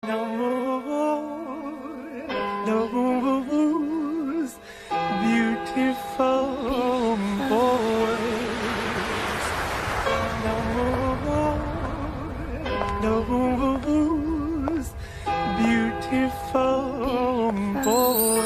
Those beautiful boys. Those beautiful boys.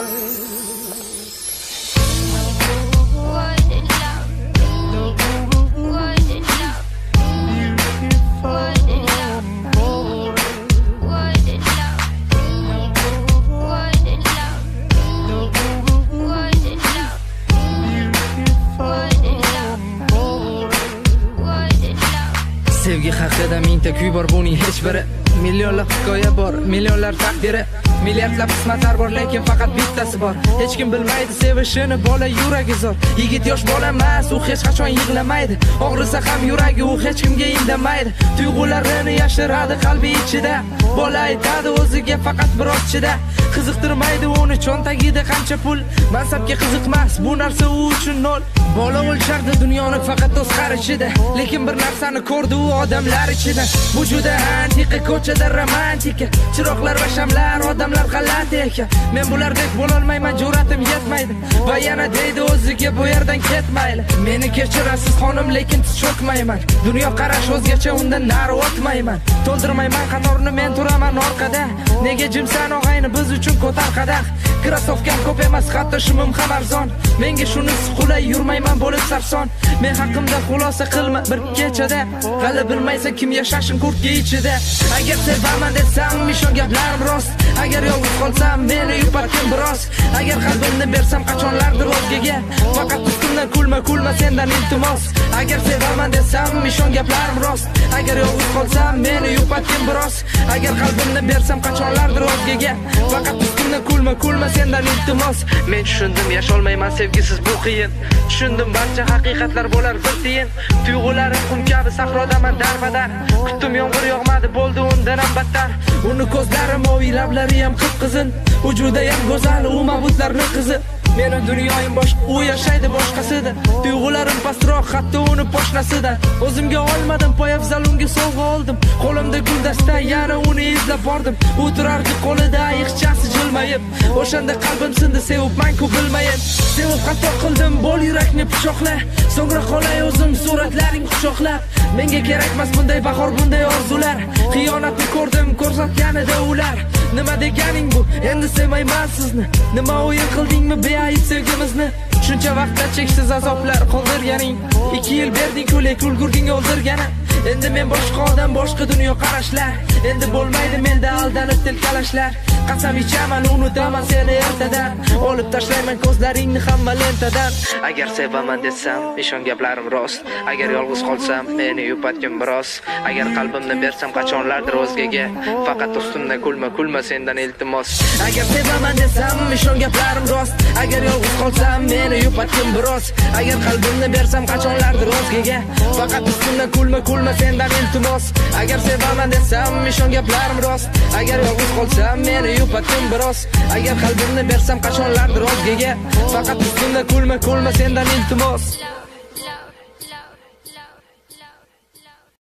Sevgi haqida mingta kuy bor, buning hech biri. Millionlab hikoya bor, millionlar taqdiri, milliardlab qismatlar bor, lekin faqat bittasi bor. Hech kim bilmaydi sevishini, bola yuragi zo'r. Yigit yosh bola emas, u hech qachon yig'lamaydi. Og'risa ham yuragi, u hech kimga indamaydi. Tuyg'ularini yashiradi qalbi ichida. Bola aytadi o'ziga faqat biroz chida. Qiziqtirmaydi uni cho'ntagida qancha pul. Mansabga qiziqmas, bu narsa u uchun nol. Bola o'lchardi dunyoni faqat o'z qarashida, lekin bir narsani ko'rdi u odamlar ichida. Bu juda antiqa, ko'chada romantika, chiroqlar va shamlar, odamlar g'alati ekan. Men bulardek bo'lolmayman, jur'atim yetmaydi. Va yana deydi o'ziga bu yerdan ketmayli. Meni kechirasiz xonim, lekin tiz cho'kmayman. Dunyo qarash o'zgacha, undan nari o'tmayman. To'ldirmayman qatorni, men turaman orqada. Nega jimsan og'ayni, biz uchun ko'tar qadah. Krasovkam ko'p emas, hatto shimim ham arzon. Menga shunisi qulay, yurmayman bo'lib sarson. Men haqimda xulosa qilma bir kechada. Hali bilmaysan kim yashashin kurtga ichida. Agar sevaman desam, ishon gaplarim rost. Agar yolg'iz qolsam, meni yupatgin biroz. Agar qalbimni bersam qachonlardir o'zgaga. Faqat ustimdan kulma sendan iltimos. Agar sevaman desam, ishon gaplarim rost. Agar yolg'iz qolsam, meni yupatgin biroz. Agar qalbimni bersam qachonlardir o'zgaga. Faqat ustimdan kulma sendan iltimos. Men tushundim, yasholmayman sevgisiz bu qiyin. Tushundim, barcha haqiqatlar bo'lar bir tiyin. Tuyg'ularim qum kabi sahrodaman darbadar. Kutdim, yomg'ir yog'madi, bo'ldi undan ham battar. Uni ko'zlari moviy, lablari ham qip-qizil. Vujuda ham go'zal, u mabutlarning qizi. Meni dunyoyim boshqa, u yashaydi boshqasida. Tuyg'ularim pastroq, hatto uni poshnasidan. O'zimga olmadim, poyafzal unga sovg'a oldim. Qo'limda guldasta, yana uni izlab bordim. U turardi qo'lida ayiqchasi jilmayib. O'shanda qalbim sindi, sevibman-ku bilmayin. Sevib xato qildim, bo'l yurakni pichoqla. So'ngra qolay o'zim suratlaring quchoqlab. Menga kerakmas bunday bahor, bunday orzular. Xiyonatni ko'rdim, ko'rsatganida ular. Nima deganing bu? Endi sevmayman sizni. Nima o'yin qildingmi beayb sevgimizni? Shuncha vaqtda cheksiz azoblar qoldirganing. 2 yil berding-ku, lekin ulgurging o'ldirgani. Endi men boshqa odam, boshqa dunyo qarashlar. Endi bo'lmaydi menda aldanib tilkalashlar. Qasam ichaman, unutaman seni ertadan. Olib tashlayman ko'zlaringni hamma lentadan. Agar sevaman desam, ishon gaplarim rost. Agar yolg'iz qolsam, meni yupatgin biroz. Agar qalbimni bersam qachonlardir o'zgaga. Faqat ustimdan kulma sendan iltimos. Agar sevaman desam, ishon gaplarim rost. Agar yolg'iz qolsam, meni yupatgin biroz. Agar qalbimni bersam qachonlardir o'zgaga. Faqat ustimdan kulma sendan iltimos. Agar sevaman desam, ishon gaplarim rost. Agar yolg'iz qolsam, meni yupatgin biroz. Agar qalbimni bersam qachonlardir o'zgaga. Faqat ustimdan kulma sendan iltimos.